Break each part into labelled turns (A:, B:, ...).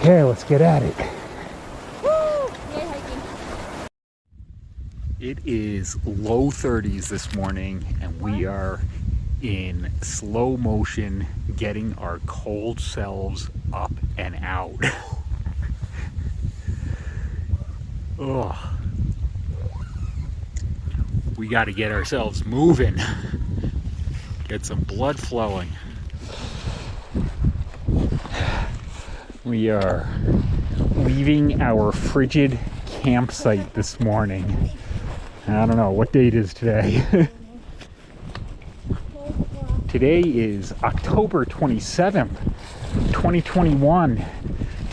A: Okay, let's get at it.
B: Woo! Yay, hiking.
A: It is low 30s this morning, and we are in slow motion getting our cold selves up and out. Ugh. We got to get ourselves moving, get some blood flowing. We are leaving our frigid campsite this morning. I don't know what date is today. Today is October 27th, 2021,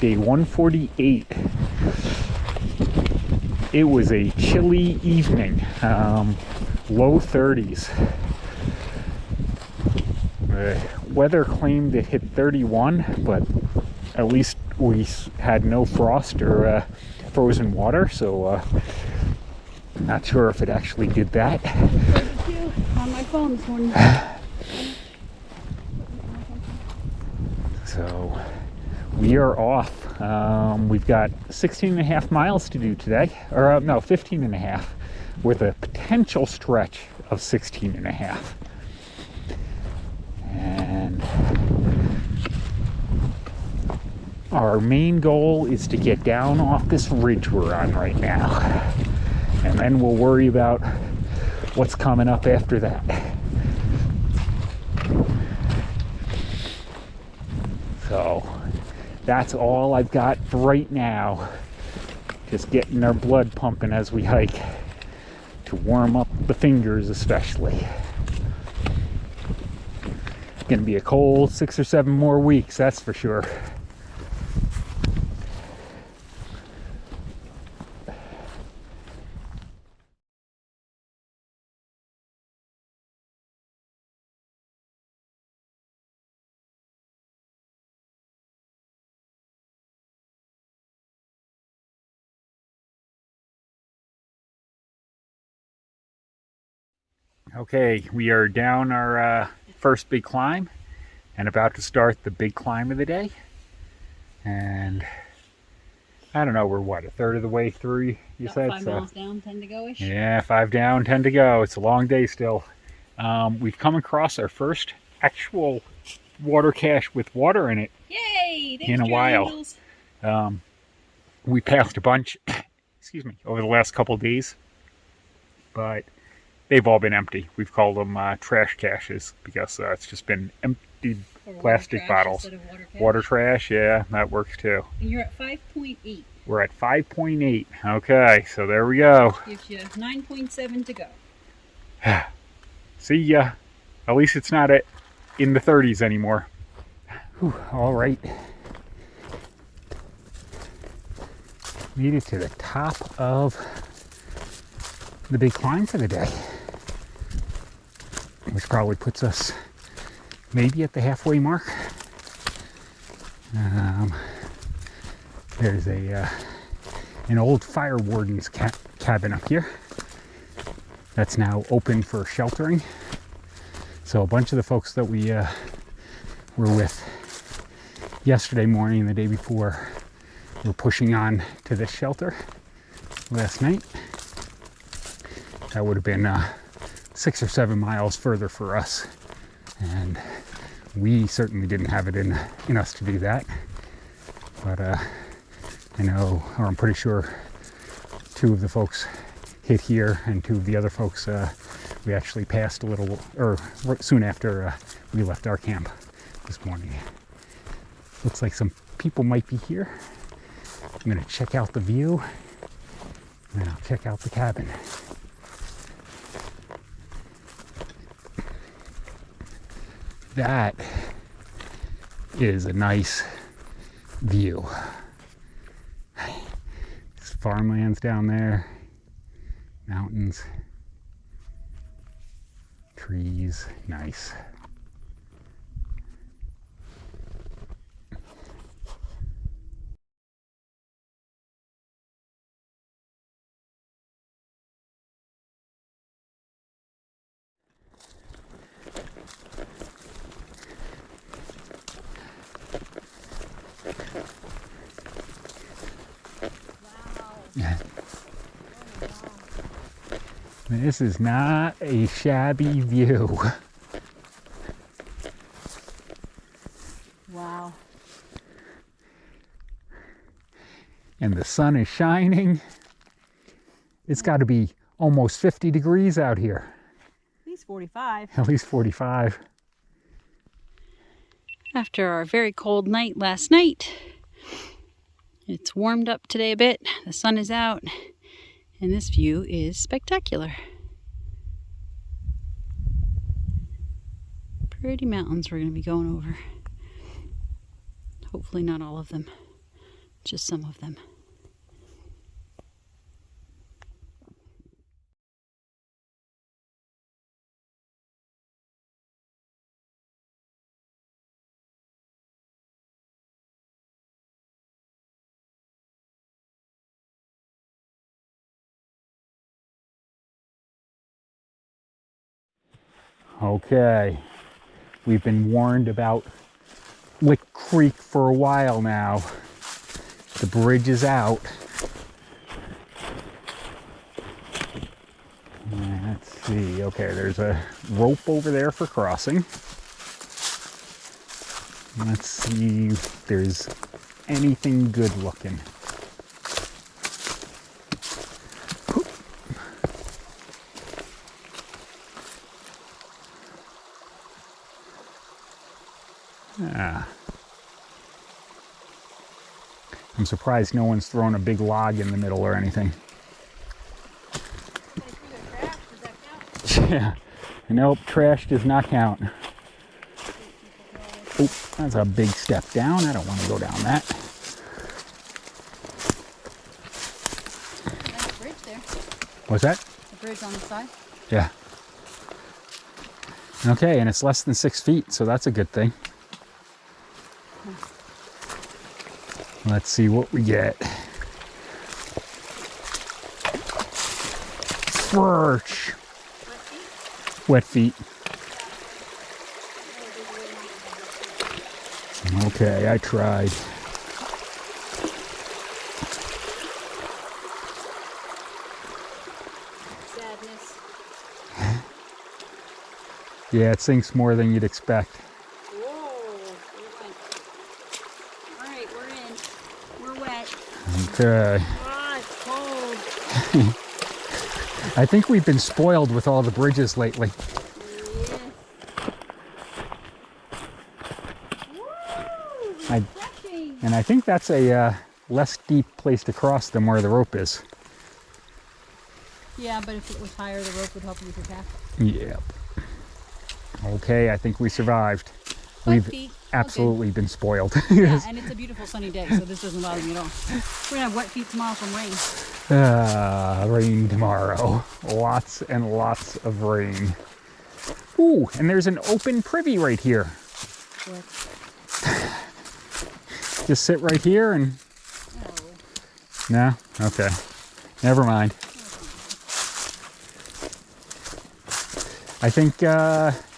A: day 148. It was a chilly evening, low 30s. The weather claimed it hit 31, but at least we had no frost or frozen water, so not sure if it actually did that.
B: 32 on my phone this morning.
A: So we are off. We've got 16 and a half miles to do today, or no, 15 and a half, with a potential stretch of 16 and a half. And our main goal is to get down off this ridge we're on right now. And then we'll worry about what's coming up after that. So that's all I've got for right now. Just getting our blood pumping as we hike to warm up the fingers especially. Gonna be a cold 6 or 7 more weeks, that's for sure. Okay, we are down our first big climb and about to start the big climb of the day. And I don't know, we're what, a third of the way through, you
B: About
A: said?
B: 5 miles down, 10 to go-ish.
A: Yeah, 5 down, 10 to go. It's a long day still. We've come across our first actual water cache with water in it.
B: Yay!
A: In a while. We passed a bunch, excuse me, over the last couple of days, but they've all been empty. We've called them trash caches because it's just been emptied plastic bottles. Water trash, yeah, that works too.
B: And you're at 5.8.
A: We're at 5.8. Okay, so there we go.
B: Gives you 9.7 to go.
A: See ya. At least it's not in the 30s anymore. Whew, all right. Made it to the top of the big climb for the day, which probably puts us maybe at the halfway mark. There's an old fire warden's cabin up here that's now open for sheltering. So a bunch of the folks that we were with yesterday morning and the day before were pushing on to this shelter last night. That would have been 6 or 7 miles further for us, and we certainly didn't have it in us to do that. But I know, or I'm pretty sure, 2 of the folks hit here, and 2 of the other folks we actually passed a little, or soon after we left our camp this morning. Looks like some people might be here. I'm gonna check out the view, and then I'll check out the cabin. That is a nice view. There's farmlands down there, mountains, trees, nice. This is not a shabby view.
B: Wow.
A: And the sun is shining. It's got to be almost 50 degrees out here.
B: At least 45.
A: At least 45.
B: After our very cold night last night, it's warmed up today a bit. The sun is out, and this view is spectacular. Pretty mountains we're going to be going over. Hopefully not all of them, just some of them.
A: Okay, we've been warned about Lick Creek for a while now. The bridge is out. Let's see, okay, there's a rope over there for crossing. Let's see if there's anything good looking. I'm surprised no one's thrown a big log in the middle or anything. Yeah, nope, trash does not count. Oh, that's a big step down. I don't want to go down that.
B: There's a bridge there.
A: What's that?
B: A bridge on the side.
A: Yeah. Okay, and it's less than 6 feet, so that's a good thing. Let's see what we get. Birch. Wet feet. Okay, I tried.
B: Sadness.
A: Yeah, it sinks more than you'd expect. Okay.
B: Oh, it's cold.
A: I think we've been spoiled with all the bridges lately.
B: Yes. Woo,
A: And I think that's a less steep place to cross than where the rope is.
B: Yeah, but if it was higher, the rope would help you with your path.
A: Yep. Okay, I think we survived.
B: Wet feet.
A: Absolutely been spoiled.
B: Yeah, and it's a beautiful sunny day, so this doesn't bother me at all. We're gonna have wet feet tomorrow from rain.
A: Rain tomorrow. Lots and lots of rain. Ooh, and there's an open privy right here.
B: What?
A: Just sit right here and... No? Okay. Never mind. I think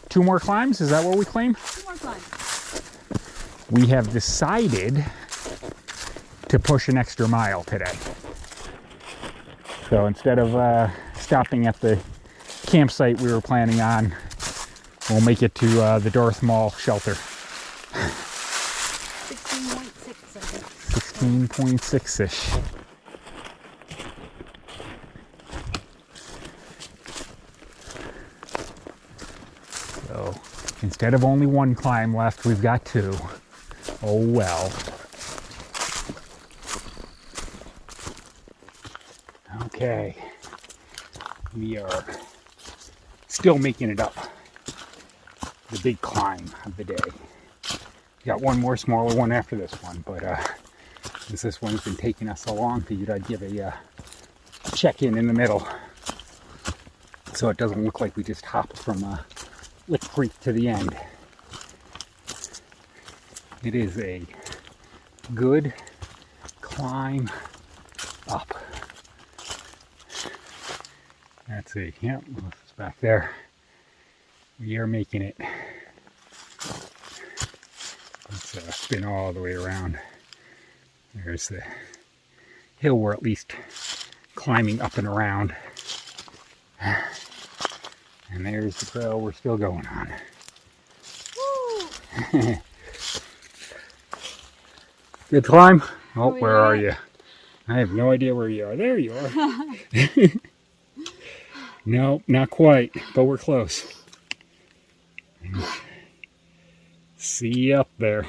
A: 2 more climbs. Is that what we claim?
B: 2 more climbs.
A: We have decided to push an extra mile today. So instead of stopping at the campsite we were planning on, we'll make it to the Knot Maul Shelter.
B: 16.6, I think.
A: 16.6-ish. So instead of only 1 climb left, we've got 2. Oh well. Okay. We are still making it up the big climb of the day. Got 1 more smaller one after this one, but since this one's been taking us so long, figured I'd give a check-in in the middle so it doesn't look like we just hopped from Lick Creek to the end. It is a good climb up. Let's see, yep, it's back there. We are making it. Let's spin all the way around. There's the hill we're at least climbing up and around. And there's the trail we're still going on. Woo! Good climb? Oh, where are you? I have no idea where you are. There you are. No, not quite, but we're close. See you up there.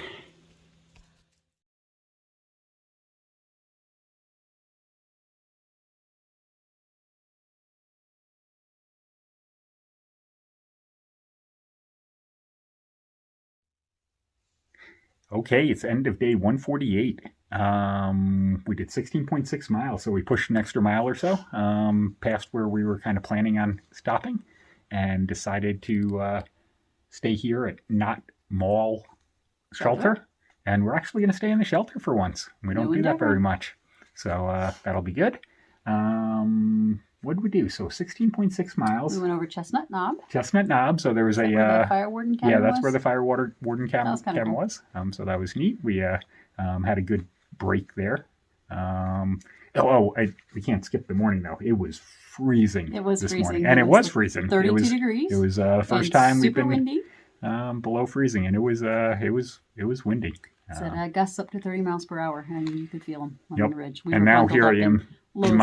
A: Okay, it's end of day 148. We did 16.6 miles, so we pushed an extra mile or so past where we were kind of planning on stopping, and decided to stay here at Knot Maul Shelter. And we're actually going to stay in the shelter for once. We don't do that very much, so that'll be good. What did we do? So 16.6 miles.
B: We went over Chestnut Knob.
A: Chestnut Knob. So there was
B: where the fire warden cabin
A: that's
B: was?
A: where the fire warden cabin
B: Cool.
A: was. So that was neat. We had a good break there. We can't skip the morning though. It was freezing.
B: It was
A: this
B: freezing.
A: morning, and it was freezing.
B: 32 degrees.
A: It was the first time we've been
B: windy.
A: Below freezing, and it was windy.
B: Said gusts up to 30 miles per hour, and you could feel them on the ridge.
A: And now here I am in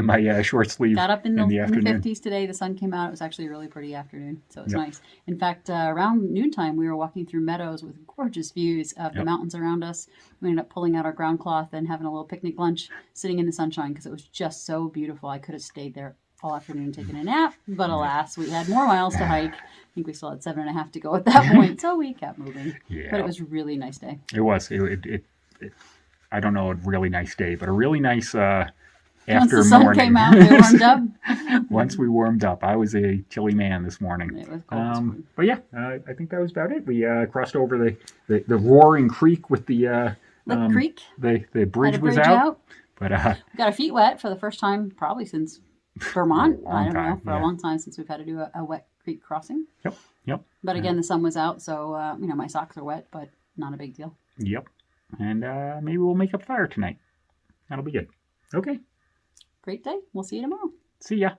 A: my short sleeve.
B: Got up in the
A: afternoon.
B: 50s today. The sun came out. It was actually a really pretty afternoon, so it was nice. In fact, around noontime, we were walking through meadows with gorgeous views of the mountains around us. We ended up pulling out our ground cloth and having a little picnic lunch, sitting in the sunshine because it was just so beautiful. I could have stayed there all afternoon taking a nap, but alas, we had more miles to hike. I think we still had 7.5 to go at that point, so we kept moving. Yeah. But it was a really nice day.
A: It was. I don't know, a really nice day, but a really nice after
B: Once the sun
A: morning.
B: Came out, we warmed up.
A: Once we warmed up, I was a chilly man this morning.
B: It was cold.
A: But yeah, I think that was about it. We crossed over the roaring creek with the
B: creek.
A: The bridge was out. But
B: we got our feet wet for the first time probably since Vermont. I don't know, for a long time since we've had to do a wet creek crossing.
A: Yep.
B: But again, the sun was out, so my socks are wet, but not a big deal.
A: Yep. And maybe we'll make a fire tonight. That'll be good. Okay.
B: Great day. We'll see you tomorrow.
A: See ya.